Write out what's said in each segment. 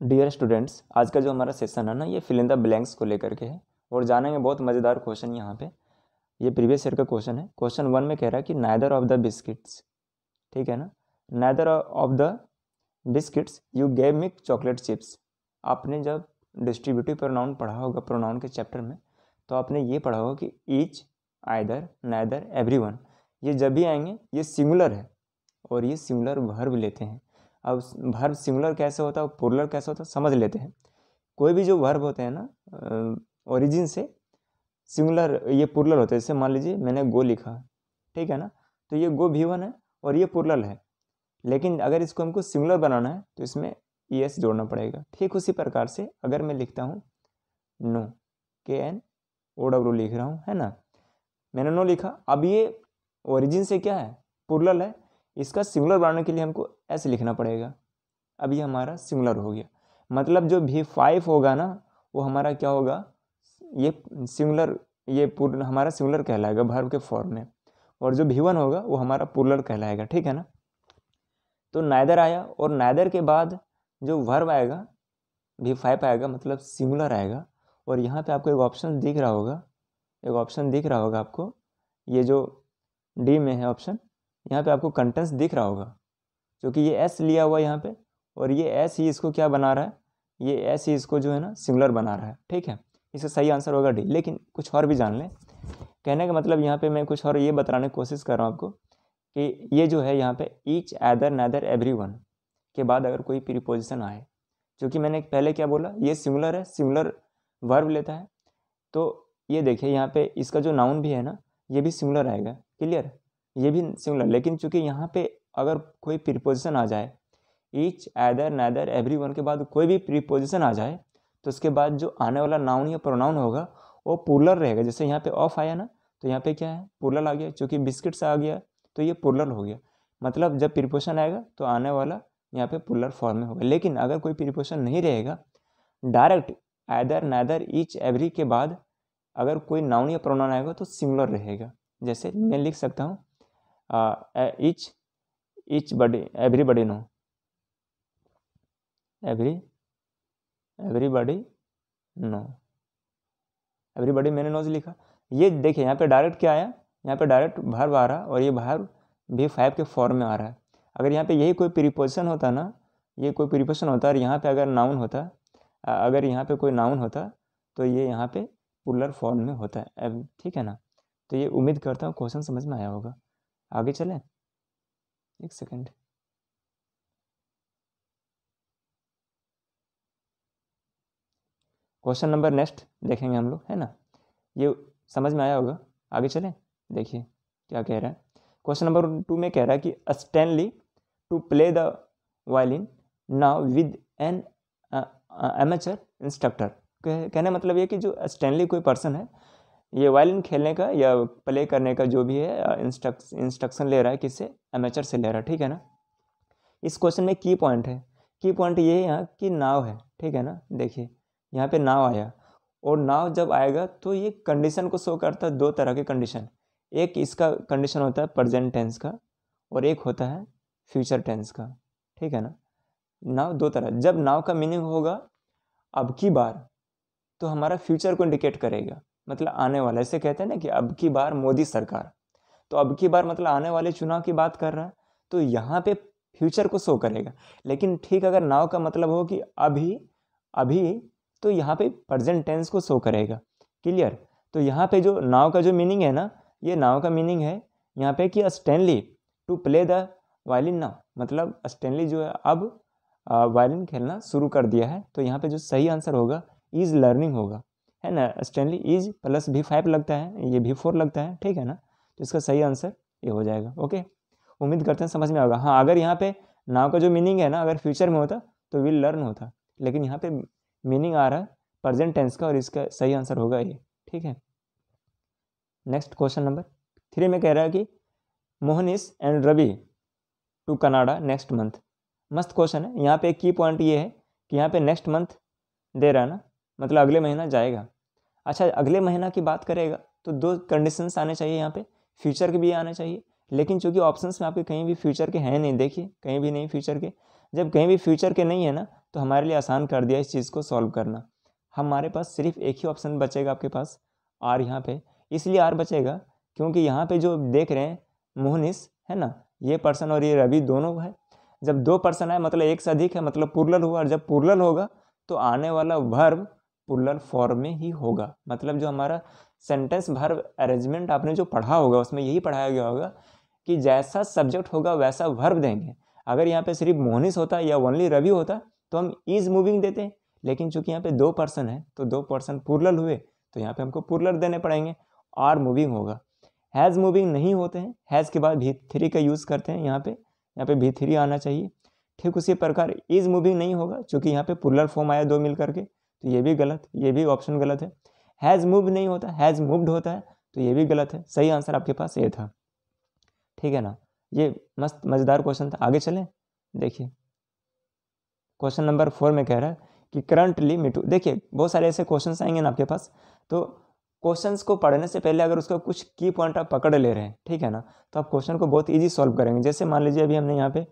Dear students, आज का जो हमारा सेशन है ना, ये फिल इन द ब्लैंक्स को लेकर के है और जानेंगे बहुत मज़ेदार क्वेश्चन यहाँ पे। ये प्रीवियस ईयर का क्वेश्चन है। क्वेश्चन 1 में कह रहा है कि नाइदर ऑफ द बिस्किट्स, ठीक है ना, neither of the biscuits you gave me chocolate chips. आपने जब डिस्ट्रीब्यूटिव प्रोनाउन पढ़ा होगा प्रोनाउन के चैप्टर में, तो आपने ये पढ़ा होगा कि ईच, आइदर, नाइदर, एवरीवन, ये जब भी आएंगे ये सिंगुलर है और ये सिंगुलर वर्ब लेते हैं। अब वर्ब सिंगुलर कैसे होता है और प्लुरल कैसे होता है समझ लेते हैं। कोई भी जो वर्ब होते हैं ना, ओरिजिन से सिंगुलर ये प्लुरल होते हैं। जैसे मान लीजिए मैंने गो लिखा, ठीक है ना, तो ये गो भी वन है और ये प्लुरल है, लेकिन अगर इसको हमको सिंगुलर बनाना है तो इसमें ES जोड़ना पड़ेगा। ठीक उसी प्रकार से अगर मैं लिखता हूँ नो, KNOW लिख रहा हूँ, है ना, मैंने नो लिखा। अब ये ओरिजिन से क्या है, प्लुरल है, इसका सिंगुलर बनाने के लिए हमको S लिखना पड़ेगा। अब ये हमारा सिंगुलर हो गया। मतलब जो V5 होगा ना, वो हमारा क्या होगा, ये सिंगुलर, ये पूर्ण हमारा सिंगुलर कहलाएगा वर्ब के फॉर्म में, और जो V1 होगा वो हमारा प्लुरल कहलाएगा। ठीक है ना। तो नाइदर आया और नाइदर के बाद जो वर्ब आएगा V5 आएगा, मतलब सिंगुलर आएगा। और यहाँ पे आपको एक ऑप्शन दिख रहा होगा, आपको, ये जो डी में है ऑप्शन, यहाँ पे आपको कंटेंट्स दिख रहा होगा, क्योंकि ये S लिया हुआ है यहाँ पे, और ये S ही इसको क्या बना रहा है, ये S ही इसको जो है ना सिंगुलर बना रहा है। ठीक है, इसका सही आंसर होगा डी। लेकिन कुछ और भी जान लें। कहने का मतलब यहाँ पे मैं कुछ और ये बताने की कोशिश कर रहा हूँ आपको कि ये जो है यहाँ पे ईच, आइदर, नाइदर, एवरीवन के बाद अगर कोई प्रीपोजिशन आए, क्योंकि मैंने पहले क्या बोला, ये सिंगुलर है, सिंगुलर वर्ब लेता है। तो ये देखिए यहाँ पे इसका जो नाउन भी है ना, ये भी सिंगुलर आएगा। क्लियर, ये भी सिंगुलर। लेकिन चूंकि यहाँ पे अगर कोई प्रीपोजिशन आ जाए, ईच, आइदर, नाइदर, एवरीवन के बाद कोई भी प्रीपोजिशन आ जाए, तो उसके बाद जो आने वाला नाउन या प्रोनाउन होगा वो प्लुरल रहेगा। जैसे यहाँ पे ऑफ आया ना, तो यहाँ पे क्या है, प्लुरल आ गया। चूँकि बिस्किट्स आ गया तो ये प्लुरल हो गया। मतलब जब प्रीपोजिशन आएगा तो आने वाला यहाँ पे प्लुरल फॉर्म में होगा। लेकिन अगर कोई प्रीपोजिशन नहीं रहेगा, direct either, neither, each, every के बाद अगर कोई नाउन या प्रोनाउन आएगा तो सिंगुलर रहेगा। जैसे मैं लिख सकता हूँ each body, everybody know, everybody know, everybody मैंने नोज लिखा। ये देखिए यहाँ पे डायरेक्ट क्या आया, यहाँ पे डायरेक्ट वर्ब आ रहा, और ये वर्ब V5 के फॉर्म में आ रहा है। अगर यहाँ पे यही कोई प्रीपोजिशन होता ना, ये कोई प्रीपोजिशन होता और यहाँ पे अगर नाउन होता, अगर यहाँ पे कोई नाउन होता तो ये यहाँ पे प्लुरल फॉर्म में होता है। ठीक है ना। तो ये उम्मीद करता हूँ क्वेश्चन समझ में आया होगा। आगे चलें, एक सेकेंड। क्वेश्चन नंबर नेक्स्ट देखेंगे हम लोग, है ना। ये समझ में आया होगा। आगे चलें, देखिए क्या कह रहा है। क्वेश्चन नंबर 2 में कह रहा है कि Stanley to play the violin now with an amateur instructor. कहने मतलब ये कि जो स्टैनली कोई पर्सन है, ये वायलिन खेलने का या प्ले करने का जो भी है इंस्ट्रक्शन ले रहा है, किससे, एमेचर से ले रहा है। ठीक है ना। इस क्वेश्चन में की पॉइंट है, की पॉइंट ये है यहाँ कि नाव है। ठीक है ना। देखिए यहाँ पे नाव आया, और नाव जब आएगा तो ये कंडीशन को शो करता है। दो तरह के कंडीशन, एक इसका कंडीशन होता है प्रेजेंट टेंस का, और एक होता है फ्यूचर टेंस का। ठीक है ना। नाव दो तरह। जब नाव का मीनिंग होगा अब की बार, तो हमारा फ्यूचर को इंडिकेट करेगा, मतलब आने वाला। ऐसे कहते हैं ना कि अब की बार मोदी सरकार, तो अब की बार मतलब आने वाले चुनाव की बात कर रहा है, तो यहाँ पे फ्यूचर को शो करेगा। लेकिन ठीक अगर नाव का मतलब हो कि अभी, तो यहाँ पे प्रेजेंट टेंस को शो करेगा। क्लियर। तो यहाँ पे जो नाव का जो मीनिंग है ना, ये नाव का मीनिंग है यहाँ पे कि Stanley to play the violin now, मतलब स्टैनली जो है अब वायलिन खेलना शुरू कर दिया है। तो यहाँ पे जो सही आंसर होगा इज लर्निंग होगा, है ना। स्टैनली इज प्लस V5 लगता है, ये V4 लगता है। ठीक है ना। तो इसका सही आंसर ये हो जाएगा। ओके, उम्मीद करते हैं समझ में आएगा। हाँ, अगर यहाँ पे नाव का जो मीनिंग है ना, अगर फ्यूचर में होता तो विल लर्न होता, लेकिन यहाँ पे मीनिंग आ रहा है प्रेजेंट टेंस का, और इसका सही आंसर होगा ये। ठीक है। नेक्स्ट क्वेश्चन नंबर 3 में कह रहा है कि Mohnish and Ravi to Canada next month. मस्त क्वेश्चन है। यहाँ पे एक की पॉइंट ये है कि यहाँ पे नेक्स्ट मंथ दे रहा है ना, मतलब अगले महीना जाएगा। अच्छा, अगले महीना की बात करेगा तो दो कंडीशंस आने चाहिए यहाँ पे, फ्यूचर के भी आने चाहिए। लेकिन चूंकि ऑप्शंस में आपके कहीं भी फ्यूचर के हैं नहीं, देखिए कहीं भी नहीं फ्यूचर के। जब कहीं भी फ्यूचर के नहीं है ना, तो हमारे लिए आसान कर दिया इस चीज़ को सॉल्व करना। हमारे पास सिर्फ एक ही ऑप्शन बचेगा आपके पास, आर यहाँ पे। इसलिए आर बचेगा क्योंकि यहाँ पे जो देख रहे हैं मोहनिस है ना, ये पर्सन और ये रवि दोनों है। जब 2 पर्सन है मतलब एक से अधिक है, मतलब प्लूरल हुआ, और जब प्लूरल होगा तो आने वाला वर्ब प्लूरल फॉर्म में ही होगा। मतलब जो हमारा सेंटेंस वर्ब अरेंजमेंट आपने जो पढ़ा होगा उसमें यही पढ़ाया गया होगा कि जैसा सब्जेक्ट होगा वैसा वर्ब देंगे। अगर यहाँ पे सिर्फ मोहनिस होता या ओनली रवि होता तो हम इज मूविंग देते हैं, लेकिन चूंकि यहाँ पे 2 पर्सन है तो 2 पर्सन प्लूरल हुए तो यहाँ पे हमको प्लूरल देने पड़ेंगे, आर मूविंग होगा। हैज़ मूविंग नहीं होते हैं, हैज़ के बाद भी 3 का यूज़ करते हैं, यहाँ पे भी 3 आना चाहिए। ठीक उसी प्रकार इज मूविंग नहीं होगा क्योंकि यहाँ पे प्लूरल फॉर्म आया 2 मिल करके, तो ये भी गलत, ये भी ऑप्शन गलत है। हैज़ मूव नहीं होता, हैज़ मूव्ड होता है, तो ये भी गलत है। सही आंसर आपके पास ये था, ठीक है ना। ये मस्त मज़ेदार क्वेश्चन था। आगे चलें, देखिए क्वेश्चन नंबर 4 में कह रहा है कि करंटली मीटू। देखिए बहुत सारे ऐसे क्वेश्चंस आएंगे ना आपके पास, तो क्वेश्चंस को पढ़ने से पहले अगर उसका कुछ की पॉइंट आप पकड़ ले रहे हैं, ठीक है ना, तो आप क्वेश्चन को बहुत इजी सॉल्व करेंगे। जैसे मान लीजिए अभी हमने यहाँ पे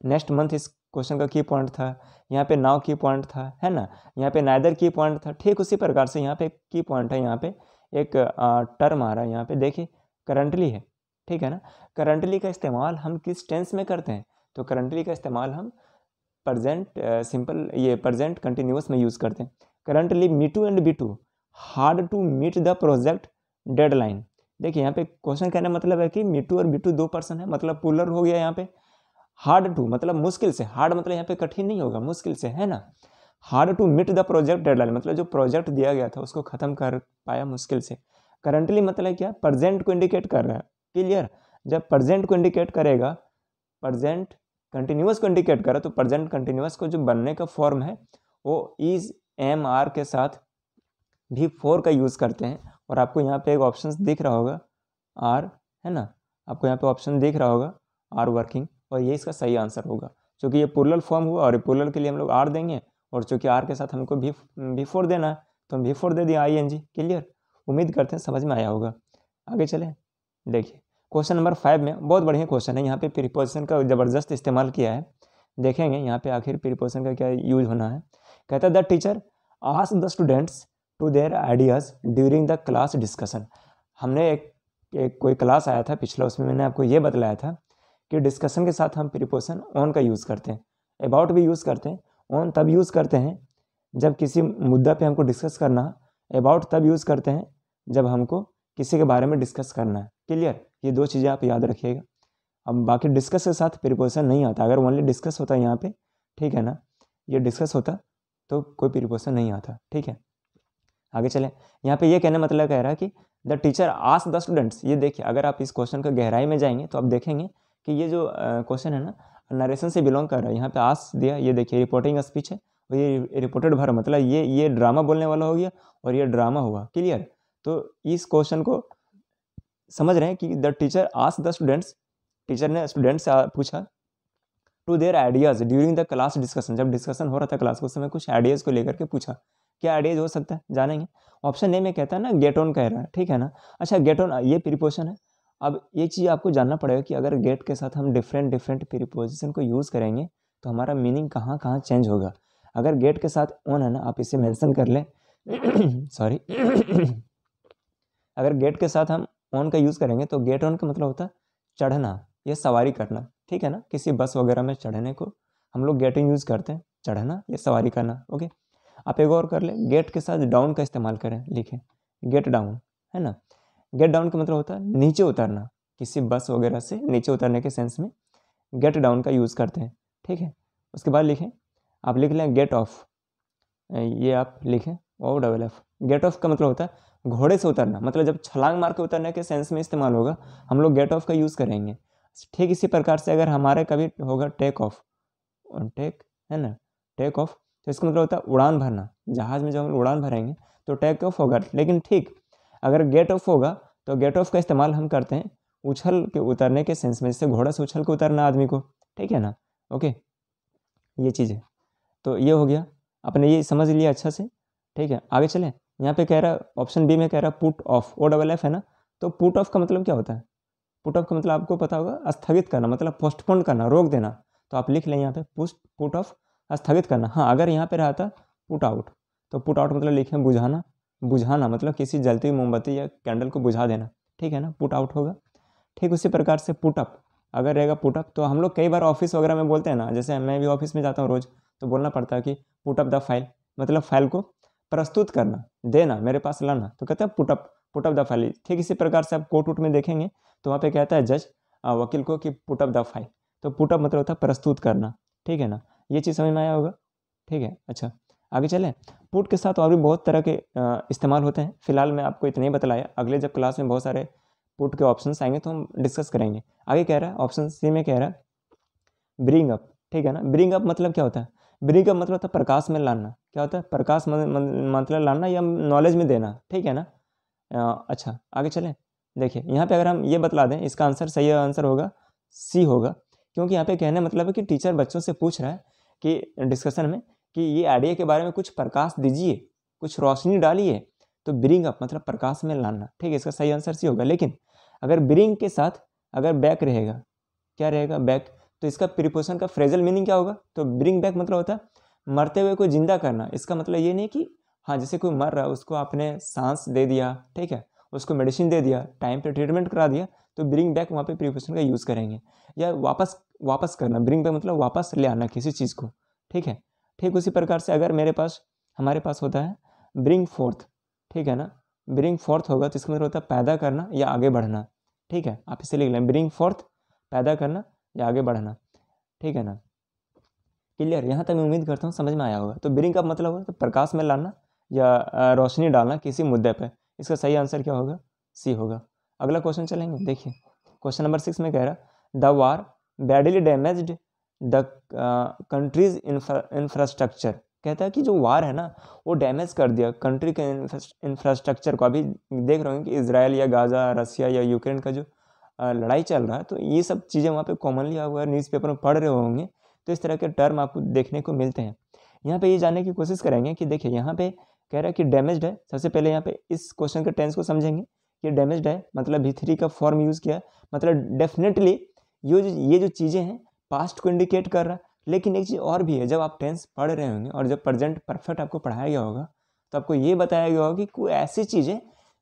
नेक्स्ट मंथ इस क्वेश्चन का की पॉइंट था, यहाँ पे नाउ की पॉइंट था, है ना, यहाँ पे नाइदर की पॉइंट था। ठीक उसी प्रकार से यहाँ पे की पॉइंट है, यहाँ पे एक टर्म आ रहा है, यहाँ पे देखिए करंटली है, ठीक है ना। करंटली का इस्तेमाल हम किस टेंस में करते हैं, तो करंटली का इस्तेमाल हम प्रेजेंट सिंपल ये प्रेजेंट कंटिन्यूअस में यूज़ करते हैं। Currently Meetu and Beetu hard to meet the project deadline. देखिए यहाँ पे क्वेश्चन कहने मतलब है कि मीटू और बीटू 2 पर्सन है, मतलब प्लूरल हो गया यहाँ पे। हार्ड टू मतलब मुश्किल से, हार्ड मतलब यहाँ पे कठिन नहीं होगा, मुश्किल से, है ना। Hard to meet the project deadline मतलब जो प्रोजेक्ट दिया गया था उसको खत्म कर पाया मुश्किल से। करंटली मतलब क्या, प्रेजेंट को इंडिकेट कर रहा है, क्लियर। जब प्रेजेंट को इंडिकेट करेगा, प्रेजेंट कंटिन्यूअस को इंडिकेट करा, तो प्रेजेंट कंटिन्यूअस को जो बनने का फॉर्म है वो इज एम आर के साथ भी 4 का यूज़ करते हैं। और आपको यहाँ पे एक ऑप्शन दिख रहा होगा आर, है ना, आपको यहाँ पे ऑप्शन दिख रहा होगा आर वर्किंग, और ये इसका सही आंसर होगा। क्योंकि ये प्लूरल फॉर्म हुआ और प्लूरल के लिए हम लोग आर देंगे, और चूँकि आर के साथ हमको भी 4 देना है तो हम भी 4 दे दिया, ING, क्लियर। उम्मीद करते हैं समझ में आया होगा। आगे चलें, देखिए क्वेश्चन नंबर 5 में बहुत बढ़िया क्वेश्चन है। यहाँ पे प्रीपोजिशन का ज़बरदस्त इस्तेमाल किया है, देखेंगे यहाँ पे आखिर प्रीपोजिशन का क्या यूज होना है। कहता है the teacher ask the students to their ideas during the class discussion. हमने एक कोई क्लास आया था पिछला, उसमें मैंने आपको ये बतलाया था कि डिस्कशन के साथ हम प्रीपोजिशन ऑन का यूज़ करते हैं, अबाउट भी यूज़ करते हैं, ऑन तब यूज़ करते हैं जब किसी मुद्दा पे हमको डिस्कस करना है, अबाउट तब यूज़ करते हैं जब हमको किसी के बारे में डिस्कस करना है, क्लियर। ये 2 चीज़ें आप याद रखिएगा। अब बाकी डिस्कस के साथ प्रीपोजिशन नहीं आता। अगर ओनली डिस्कस होता है यहाँ पे, ठीक है ना, ये डिस्कस होता तो कोई प्रीपोजिशन नहीं आता, ठीक है। आगे चलें, यहाँ पे ये कहने मतलब कह रहा है कि the teacher ask the students. ये देखिए अगर आप इस क्वेश्चन का गहराई में जाएंगे तो आप देखेंगे कि ये जो क्वेश्चन है ना नरेशन से बिलोंग कर रहा है। यहाँ पे आस्क दिया, ये देखिए रिपोर्टिंग स्पीच है, और ये रिपोर्टेड वर्ब मतलब ये ड्रामा बोलने वाला हो गया और ये ड्रामा हुआ, क्लियर। तो इस क्वेश्चन को समझ रहे हैं कि the teacher ask the students, teacher ने स्टूडेंट से पूछा to their ideas during the class discussion. जब डिस्कशन हो रहा था क्लास को, उस समय कुछ आइडियाज़ को लेकर के पूछा। क्या आइडियाज़ हो सकता है, जानेंगे। ऑप्शन ए में कहता है ना गेट ऑन कह रहा है, ठीक है ना। अच्छा गेट ऑन ये प्रीपोजिशन है। अब ये चीज़ आपको जानना पड़ेगा कि अगर गेट के साथ हम डिफरेंट प्रीपोजिशन को यूज़ करेंगे तो हमारा मीनिंग कहाँ कहाँ चेंज होगा। अगर गेट के साथ ऑन है ना, आप इसे मेंशन कर लें सॉरी अगर गेट के साथ हम ऑन का यूज़ करेंगे तो गेट ऑन का मतलब होता है चढ़ना या सवारी करना, ठीक है ना। किसी बस वगैरह में चढ़ने को हम लोग गेटिंग यूज़ करते हैं, चढ़ना या सवारी करना, ओके। आप एक और कर ले, गेट के साथ डाउन का इस्तेमाल करें, लिखें गेट डाउन, है ना। गेट डाउन का मतलब होता है नीचे उतरना, किसी बस वगैरह से नीचे उतरने के सेंस में गेट डाउन का यूज़ करते हैं, ठीक है। उसके बाद लिखें, आप लिख लें गेट ऑफ, ये आप लिखें OFF। गेट ऑफ का मतलब होता है घोड़े से उतरना, मतलब जब छलांग मार के उतरने के सेंस में इस्तेमाल होगा हम लोग गेट ऑफ का यूज़ करेंगे। ठीक इसी प्रकार से अगर हमारे कभी होगा टेक ऑफ, टेक है ना, टेक ऑफ, तो इसका मतलब होता है उड़ान भरना। जहाज़ में जब हम उड़ान भरेंगे तो टेक ऑफ होगा। लेकिन ठीक अगर गेट ऑफ होगा तो गेट ऑफ का इस्तेमाल हम करते हैं उछल के उतरने के सेंस में, जैसे घोड़ा से उछल के उतरना आदमी को, ठीक है ना, ओके। ये चीज़ है, तो ये हो गया, आपने ये समझ लिया अच्छा से, ठीक है। आगे चलें, यहाँ पे कह रहा ऑप्शन बी में कह रहा पुट ऑफ, OFF है ना। तो पुट ऑफ का मतलब क्या होता है, पुट ऑफ का मतलब आपको पता होगा स्थगित करना, मतलब पोस्टपोन करना, रोक देना। तो आप लिख लें यहाँ पे पुट ऑफ स्थगित करना। हाँ, अगर यहाँ पे रहा था पुट आउट, तो पुट आउट मतलब लिखे बुझाना, बुझाना मतलब किसी जलती हुई मोमबत्ती या कैंडल को बुझा देना, ठीक है ना, पुट आउट होगा। ठीक उसी प्रकार से पुट अप, अगर रहेगा पुट अप तो हम लोग कई बार ऑफिस वगैरह में बोलते हैं ना, जैसे मैं भी ऑफिस में जाता हूँ रोज़, तो बोलना पड़ता है कि पुट अप द फाइल, मतलब फाइल को प्रस्तुत करना, देना, मेरे पास लाना, तो कहते हैं पुट अप द फाइल। ठीक इसी प्रकार से आप कोर्ट वोट में देखेंगे तो वहाँ पे कहता है जज वकील को कि पुट अप द फाइल, तो पुट अप मतलब होता है प्रस्तुत करना, ठीक है ना, ये चीज़ समझ में आया होगा, ठीक है। अच्छा, आगे चलें। पुट के साथ और भी बहुत तरह के इस्तेमाल होते हैं, फिलहाल मैं आपको इतना ही बतलाया, अगले जब क्लास में बहुत सारे पुट के ऑप्शंस आएंगे तो हम डिस्कस करेंगे। आगे कह रहा है ऑप्शन सी में कह रहा है ब्रिंग अप, ठीक है ना। ब्रिंग अप मतलब क्या होता है? ब्रिंग अप मतलब होता है प्रकाश में लाना। क्या होता है? प्रकाश मतलब लाना या नॉलेज में देना, ठीक है ना। अच्छा, आगे चलें। देखिए यहाँ पे अगर हम ये बतला दें, इसका आंसर सही आंसर होगा सी होगा, क्योंकि यहाँ पे कहने मतलब है कि टीचर बच्चों से पूछ रहा है कि डिस्कशन में कि ये आइडिया के बारे में कुछ प्रकाश दीजिए, कुछ रोशनी डालिए, तो ब्रिंग अप मतलब प्रकाश में लाना, ठीक है, इसका सही आंसर सी होगा। लेकिन अगर ब्रिंग के साथ अगर बैक रहेगा, क्या रहेगा? बैक, तो इसका प्रीपोजिशन का फ्रेजल मीनिंग क्या होगा? तो ब्रिंग बैक मतलब होता है मरते हुए को जिंदा करना। इसका मतलब ये नहीं कि हाँ जैसे कोई मर रहा है उसको आपने सांस दे दिया, ठीक है, उसको मेडिसिन दे दिया, टाइम पे ट्रीटमेंट करा दिया, तो ब्रिंग बैक वहाँ पे प्रीपोजिशन का यूज़ करेंगे। या वापस करना, ब्रिंग बैक मतलब वापस ले आना किसी चीज़ को, ठीक है। ठीक उसी प्रकार से अगर हमारे पास होता है ब्रिंग फोर्थ, ठीक है ना, ब्रिंग फोर्थ होगा तो इसका मतलब होता है पैदा करना या आगे बढ़ना, ठीक है, आप इसे लिख लें, ब्रिंग फोर्थ पैदा करना या आगे बढ़ना, ठीक है ना। क्लियर? यहाँ तक मैं उम्मीद करता हूँ समझ में आया होगा। तो ब्रिंग का मतलब होगा तो प्रकाश में लाना या रोशनी डालना किसी मुद्दे पे। इसका सही आंसर क्या होगा? सी होगा। अगला क्वेश्चन चलेंगे, देखिए क्वेश्चन नंबर 6 में कह रहा the war badly damaged the countries infrastructure. कहता है कि जो वार है ना वो डैमेज कर दिया कंट्री के इंफ्रास्ट्रक्चर को। अभी देख रहे हो कि इसराइल या गाज़ा, रसिया या यूक्रेन का जो लड़ाई चल रहा है, तो ये सब चीज़ें वहाँ पे कॉमनली आप अगर न्यूज़पेपर में पढ़ रहे होंगे तो इस तरह के टर्म आपको देखने को मिलते हैं। यहाँ पे ये जानने की कोशिश करेंगे कि देखिए यहाँ पे कह रहा है कि डैमेज्ड है। सबसे पहले यहाँ पे इस क्वेश्चन के टेंस को समझेंगे कि डैमेज्ड है मतलब V3 का फॉर्म यूज़ किया, मतलब डेफिनेटली ये जो चीज़ें हैं पास्ट को इंडिकेट कर रहा है। लेकिन एक चीज़ और भी है, जब आप टेंस पढ़ रहे होंगे और जब प्रेजेंट परफेक्ट आपको पढ़ाया गया होगा तो आपको ये बताया गया होगा कि कोई ऐसी चीज़ें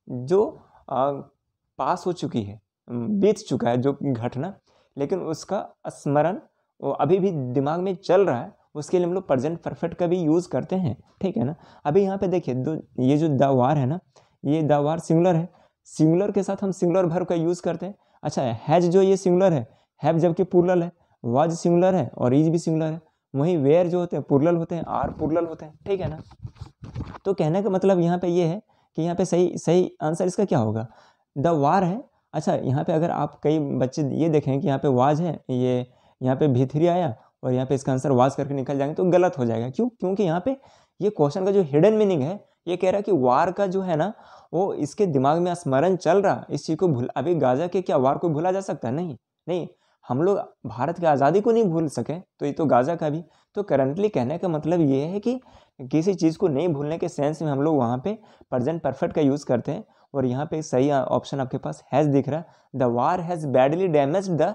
जो पास हो चुकी है, बीत चुका है जो घटना, लेकिन उसका स्मरण वो अभी भी दिमाग में चल रहा है, उसके लिए हम लोग प्रेजेंट परफेक्ट का भी यूज़ करते हैं, ठीक है ना। अभी यहाँ पे देखिए ये जो द वार है ना, ये द वार सिंगुलर है, सिंगुलर के साथ हम सिंगुलर वर्ब का यूज़ करते हैं। अच्छा, हैज जो ये सिंगुलर है, हैव जबकि प्लूरल है, वाज सिंगुलर है और इज भी सिंगुलर है, वहीं वेयर जो होते हैं प्लूरल होते हैं, आर प्लूरल होते हैं, ठीक है ना। तो कहने का मतलब यहाँ पे ये है कि यहाँ पे सही आंसर इसका क्या होगा? द वार है। अच्छा, यहाँ पे अगर आप कई बच्चे ये देखें कि यहाँ पे वाज है, ये यहाँ पे V3 आया और यहाँ पे इसका आंसर वाज करके निकल जाएंगे तो गलत हो जाएगा। क्यों? क्योंकि यहाँ पे ये क्वेश्चन का जो हिडन मीनिंग है, ये कह रहा है कि वार का जो है ना वो इसके दिमाग में स्मरण चल रहा, इस चीज़ को भूल, अभी गाजा के क्या वार को भूला जा सकता है? नहीं नहीं, हम लोग भारत की आज़ादी को नहीं भूल सके तो ये तो गाजा का भी। तो करंटली कहने का मतलब ये है कि किसी चीज़ को नहीं भूलने के सेंस में हम लोग वहाँ पे प्रेजेंट परफेक्ट का यूज़ करते हैं। और यहाँ पे सही ऑप्शन आपके पास हैज़ दिख रहा है, the war has badly damaged the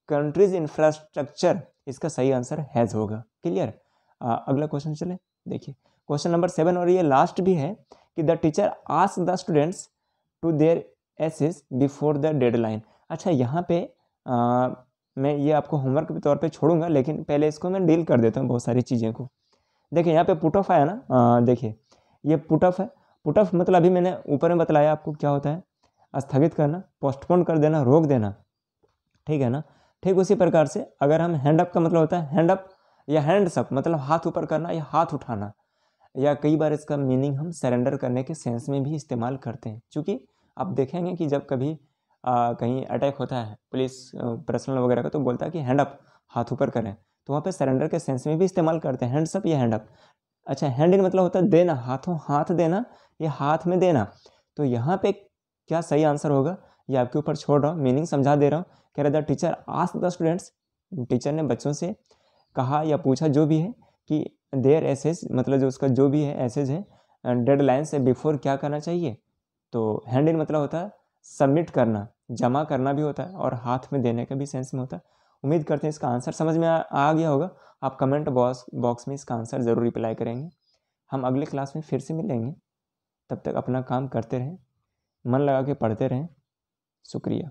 countries infrastructure, इसका सही आंसर हैज़ होगा। क्लियर? अगला क्वेश्चन चले, देखिए क्वेश्चन नंबर 7 और ये लास्ट भी है कि the teacher ask the students to their essays before the deadline. अच्छा, यहाँ पे मैं ये आपको होमवर्क के तौर पे छोड़ूंगा, लेकिन पहले इसको मैं डील कर देता हूँ बहुत सारी चीज़ें को। देखिए यहाँ पे पुट ऑफ आया ना, देखिए ये पुट ऑफ है। पुट ऑफ मतलब अभी मैंने ऊपर में बतलाया आपको क्या होता है, स्थगित करना, पोस्टपोन कर देना, रोक देना, ठीक है ना। ठीक उसी प्रकार से अगर हम हैंड अप का मतलब होता है हैंड अप या हैंड्स अप मतलब हाथ ऊपर करना या हाथ उठाना, या कई बार इसका मीनिंग हम सरेंडर करने के सेंस में भी इस्तेमाल करते हैं। क्योंकि आप देखेंगे कि जब कभी कहीं अटैक होता है पुलिस पर्सनल वगैरह का, तो बोलता है कि हैंड अप, हाथ ऊपर करें, तो वहाँ पे सरेंडर के सेंस में भी इस्तेमाल करते हैं हैंड्स अप या हैंड अप। अच्छा, हैंड इन मतलब होता है देना, हाथ देना या हाथ में देना। तो यहाँ पे क्या सही आंसर होगा ये आपके ऊपर छोड़ रहा हूँ, मीनिंग समझा दे रहा हूँ। कह रहा था teacher ask the students, teacher ने बच्चों से कहा या पूछा जो भी है कि देयर एसेज मतलब जो उसका जो भी है एसेज है डेडलाइन से बिफोर क्या करना चाहिए। तो हैंड इन मतलब होता है सबमिट करना, जमा करना भी होता है और हाथ में देने का भी सेंस में होता है। उम्मीद करते हैं इसका आंसर समझ में आ गया होगा। आप कमेंट बॉक्स में इसका आंसर ज़रूर रिप्लाई करेंगे। हम अगले क्लास में फिर से मिलेंगे, तब तक अपना काम करते रहें, मन लगा के पढ़ते रहें। शुक्रिया।